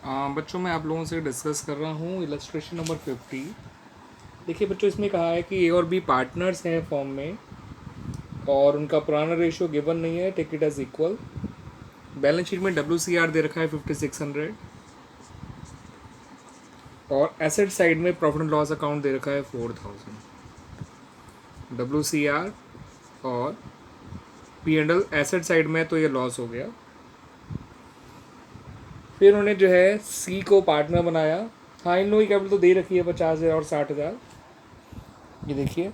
बच्चों मैं आप लोगों से डिस्कस कर रहा हूँ इलस्ट्रेशन नंबर 50। देखिए बच्चों, इसमें कहा है कि ए और बी पार्टनर्स हैं फॉर्म में और उनका पुराना रेशियो गिवन नहीं है, take it as equal. Balance sheet में WCR दे रखा है 5600 और एसेट साइड में प्रॉफिट एंड लॉस अकाउंट दे रखा है 4000। WCR और P&L एसेट साइड में तो ये लॉस हो गया। फिर उन्होंने जो है सी को पार्टनर बनाया। हाँ, इन लोगों की कैपिटल तो दे रखी है 50,000 और 60,000, ये देखिए।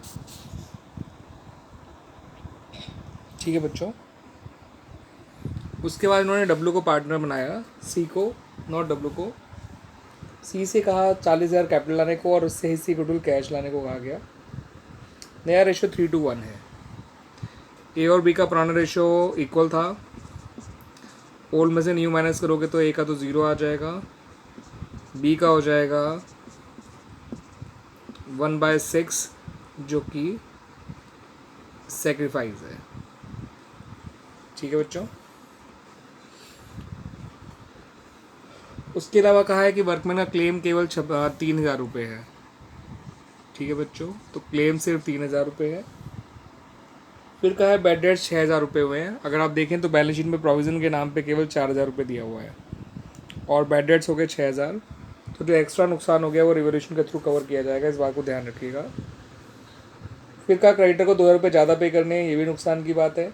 ठीक है बच्चों, उसके बाद इन्होंने डब्ल्यू को पार्टनर बनाया, सी को, नॉट डब्ल्यू को। सी से कहा 40,000 कैपिटल लाने को और उससे हिस्से गुडविल कैश लाने को कहा गया। नया रेशियो 3:1 है। ए और बी का पुराना रेशियो इक्वल था। ओल्ड में से न्यू माइनस करोगे तो ए का तो 0 आ जाएगा, बी का हो जाएगा 1/6 जो कि सेक्रीफाइस है। ठीक है बच्चों, उसके अलावा कहा है कि वर्कमैन का क्लेम केवल 3,000 रुपये है। ठीक है बच्चों, तो क्लेम सिर्फ 3,000 रुपये है। फिर कहा है बैड डेट्स 6,000 रुपये हुए हैं। अगर आप देखें तो बैलेंस शीट में प्रोविज़न के नाम पे केवल 4,000 रुपये दिया हुआ है और बैड डेट्स हो गए 6,000। तो जो एक्स्ट्रा नुकसान हो गया वो रिवोल्यूशन के थ्रू कवर किया जाएगा, इस बात को ध्यान रखिएगा। फिर कहा क्रेडिटर को 2,000 रुपये ज़्यादा पे करने हैं, ये भी नुकसान की बात है।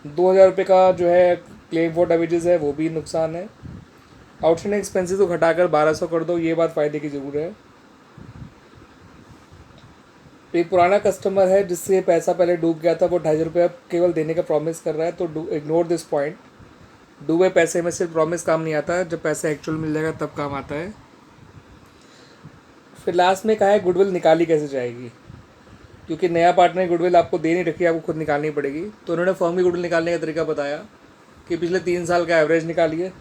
2,000 रुपये का जो है क्लेम फॉर डैमेजेस है वो भी नुकसान है। आउटस्टैंडिंग एक्सपेंसेस को घटाकर 1,200 कर दो, ये बात फ़ायदे की ज़रूर है। एक पुराना कस्टमर है जिससे पैसा पहले डूब गया था, वो 2,500 रुपये केवल देने का प्रॉमिस कर रहा है, तो इग्नोर दिस पॉइंट। डूबे पैसे में सिर्फ प्रॉमिस काम नहीं आता है, जब पैसा एक्चुअल मिल जाएगा तब काम आता है। फिर लास्ट में कहा है गुडविल निकाली कैसे जाएगी, क्योंकि नया पार्टनर गुडविल आपको दे नहीं रखी है, आपको खुद निकालनी पड़ेगी। तो उन्होंने फर्म की गुडविल निकालने का तरीका बताया कि पिछले 3 साल का एवरेज निकालिए,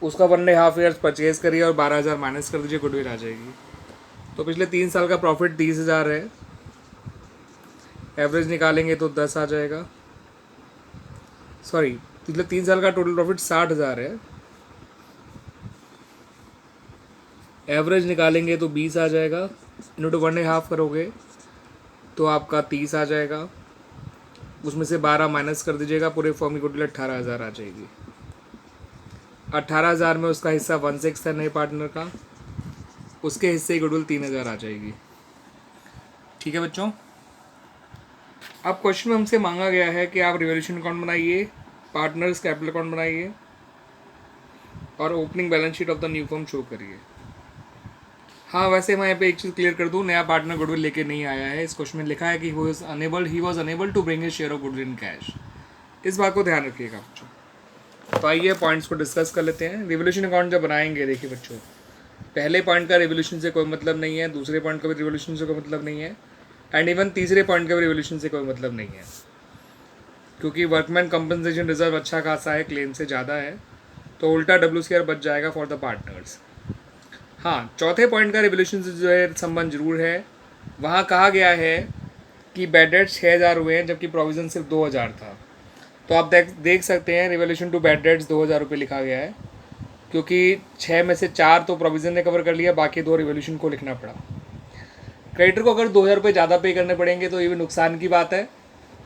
उसका 1.5 ईयर्स परचेज करिए और 12,000 माइनस कर दीजिए, गुडविल आ जाएगी। तो पिछले 3 साल का प्रॉफिट 30,000 है, एवरेज निकालेंगे तो 10 आ जाएगा। सॉरी, पिछले 3 साल का टोटल प्रॉफिट 60,000 है, एवरेज निकालेंगे तो 20 आ जाएगा। इनटू 1.5 करोगे तो आपका 30 आ जाएगा, उसमें से 12 माइनस कर दीजिएगा, पूरे फॉर्म की टोटल 18,000 आ जाएगी। 18,000 में उसका हिस्सा 1/6 है नए पार्टनर का, उसके हिस्से की गुडविल 3,000 आ जाएगी। ठीक है बच्चों, अब क्वेश्चन में हमसे मांगा गया है कि आप रिवोल्यूशन अकाउंट बनाइए, पार्टनर्स कैपिटल अकाउंट बनाइए और opening balance sheet of the new firm show करिए। हाँ, वैसे मैं यहाँ पे एक चीज़ क्लियर कर दूँ, नया पार्टनर गुडविल लेके नहीं आया है। इस क्वेश्चन में लिखा है कि he was unable to bring his share of goodwill in cash. इस बात को ध्यान रखिएगा बच्चों। तो आइए पॉइंट्स को डिस्कस कर लेते हैं। रिवोल्यूशन अकाउंट जब बनाएंगे, देखिए बच्चों, पहले पॉइंट का रिवोल्यूशन से कोई मतलब नहीं है, दूसरे पॉइंट का भी रिवोल्यूशन से कोई मतलब नहीं है, एंड इवन तीसरे पॉइंट का भी रिवोल्यूशन से कोई मतलब नहीं है, क्योंकि वर्कमैन कंपनसेशन रिजर्व अच्छा खासा है, क्लेम से ज़्यादा है, तो उल्टा WCR बच जाएगा फॉर द पार्टनर्स। हाँ, चौथे पॉइंट का रिवोल्यूशन से जो है संबंध जरूर है। वहाँ कहा गया है कि बैड डेट्स 6,000 हुए हैं जबकि प्रोविज़न सिर्फ 2,000 था। तो आप देख सकते हैं रिवोल्यूशन टू बैड डेट्स 2,000 रुपये लिखा गया है, क्योंकि 6 में से 4 तो प्रोविज़न ने कवर कर लिया, बाकी 2 रिवोल्यूशन को लिखना पड़ा। क्रेडिटर को अगर 2,000 रुपये ज़्यादा पे करने पड़ेंगे तो ये भी नुकसान की बात है,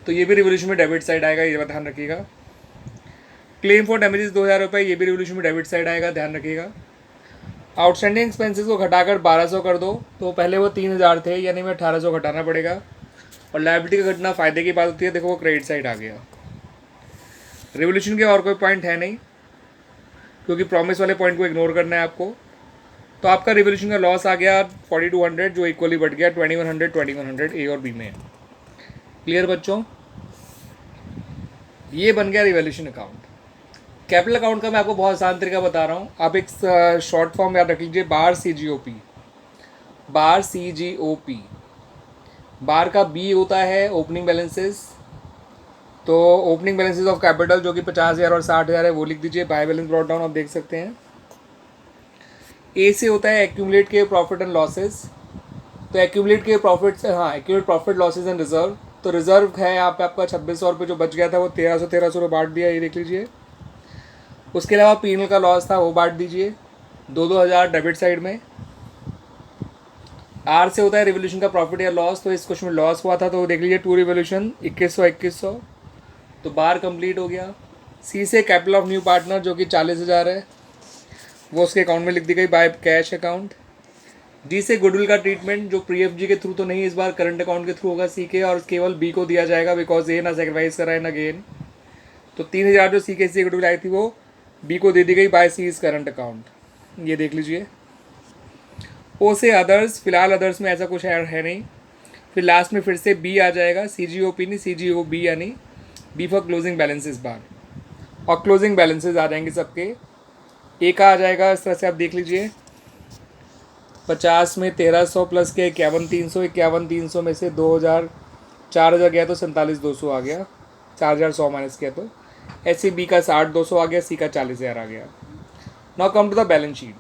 तो ये भी रिवोल्यूशन में डेबिट साइड आएगा, ये ध्यान रखिएगा। क्लेम फॉर डैमेजेस 2,000 रुपये, ये भी रिवोल्यूशन में डेबिट साइड आएगा, ध्यान रखिएगा। आउटस्टैंडिंग एक्सपेंसेस को घटाकर 1,200 कर दो, तो पहले वो 3,000 थे, यानी में 1,800 घटाना पड़ेगा। और लायबिलिटी का घटना फ़ायदे की बात होती है, देखो वो क्रेडिट साइड आ गया। रिवोल्यूशन के और कोई पॉइंट है नहीं, क्योंकि प्रॉमिस वाले पॉइंट को इग्नोर करना है आपको। तो आपका रिवोल्यूशन का लॉस आ गया 4,200, जो इक्वली बढ़ गया 2,100 ए और बी में। क्लियर बच्चों, ये बन गया रिवोल्यूशन अकाउंट। कैपिटल अकाउंट का मैं आपको बहुत आसान तरीका बता रहा हूँ, आप एक शॉर्ट फॉर्म याद रख लीजिए, बार CGOP। बार CGOP, बार का बी होता है ओपनिंग बैलेंसेस, तो ओपनिंग बैलेंसेस ऑफ कैपिटल जो कि 50,000 और 60,000 है वो लिख दीजिए। बाय बैलेंस ब्रॉट डाउन आप देख सकते हैं। ए से होता है एक्यूमुलेट के प्रॉफिट एंड लॉसेस, तो एक्यूमुलेट के प्रॉफिट से, हाँ, accumulate profit losses and reserve. तो रिजर्व है यहाँ पे आपका 2,600 रुपये, जो बच गया था वो 1,300 रुपये बांट दिया, ये देख लीजिए। उसके अलावा पीएनएल का लॉस था वो बांट दीजिए, 2,000 डेबिट साइड में। आर से होता है रिवोल्यूशन का प्रॉफिट या लॉस, तो इस क्वेश्चन में लॉस हुआ था तो देख लीजिए टू रिवोल्यूशन 2100, तो बार कंप्लीट हो गया। सी से कैपिटल ऑफ न्यू पार्टनर जो कि 40,000 है, वो उसके अकाउंट में लिख दी गई बाय कैश अकाउंट। डी से गुडविल का ट्रीटमेंट जो प्रीएफजी के थ्रू तो नहीं, इस बार करंट अकाउंट के थ्रू होगा सी के, और केवल बी को दिया जाएगा बिकॉज ए ना सेक्रीफाइस करा है ना गेन। तो 3,000 जो सी के सी गुडविल आई थी वो बी को दे दी गई by C is current account, ये देख लीजिए। ओ से अदर्स, फिलहाल अदर्स में ऐसा कुछ है नहीं। फिर लास्ट में फिर से बी आ जाएगा, सी जी ओ पी नहीं सी जी ओ बी, यानी बी फॉर क्लोजिंग बैलेंस इस बार, और क्लोजिंग बैलेंसेज आ जाएंगे सबके। ए का आ जाएगा इस तरह से, आप देख लीजिए 50 में 1,300 प्लस के 51,300, 51,300 में से 2,000 4,000 गया तो 47,200 आ गया, 4,100 माइनस किया तो ऐसे बी का 60,200 आ गया, सी का 40,000 आ गया। Now come to the balance sheet.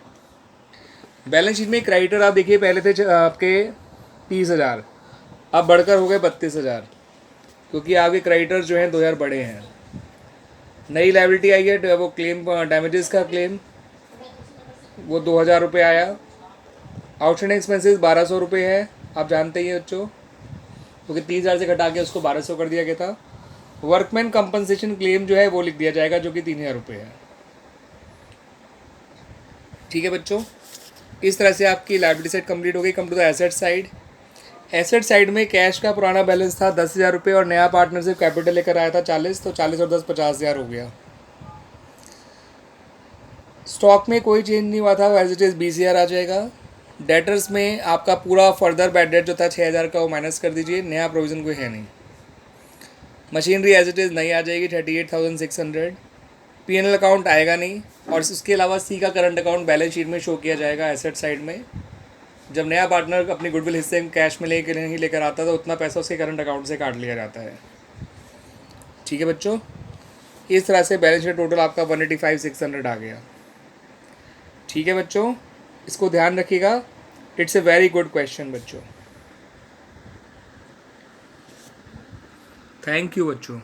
Balance sheet में क्रेडिटर आप देखिए पहले थे आपके 30,000, अब बढ़कर हो गए 32,000, क्योंकि आपके क्रेडिटर जो हैं 2,000 बड़े हैं। नई लाइबिलिटी आई है वो क्लेम डैमेजेस का क्लेम, वो 2,000 रुपये आया। आउटस्टैंडिंग एक्सपेंसेस 1,200 रुपये है, आप जानते ही हैं बच्चों, क्योंकि 30,000 से घटा के उसको 1,200 कर दिया गया था। वर्कमैन कंपनसेशन क्लेम जो है वो लिख दिया जाएगा जो कि 3,000 रुपये है। ठीक है बच्चों, इस तरह से आपकी लाइबिलिटी साइड कंप्लीट हो गई। Come to the asset side. Asset side में कैश का पुराना बैलेंस था 10,000 रुपये, और नया पार्टनरशिप कैपिटल लेकर आया था 40, तो 40 और 10 50,000 हो गया। स्टॉक में कोई चेंज नहीं हुआ था, एज इट इज़ BCR आ जाएगा। डेटर्स में आपका पूरा फर्दर बैड डेट जो था 6,000 का वो माइनस कर दीजिए, नया प्रोविज़न कोई है नहीं। मशीनरी एज इट इज़ नहीं आ जाएगी 38,600। पीएनएल अकाउंट आएगा नहीं, और उसके अलावा सी का करंट अकाउंट बैलेंस शीट में शो किया जाएगा एसेट साइड में। जब नया पार्टनर अपनी गुडविल हिस्से में कैश में नहीं लेकर आता तो उतना पैसा उसके करंट अकाउंट से काट लिया जाता है। ठीक है बच्चों, इस तरह से बैलेंस शीट टोटल आपका 185,600 आ गया। ठीक है बच्चों, इसको ध्यान रखिएगा, it's a very good question बच्चों। थैंक यू बच्चों।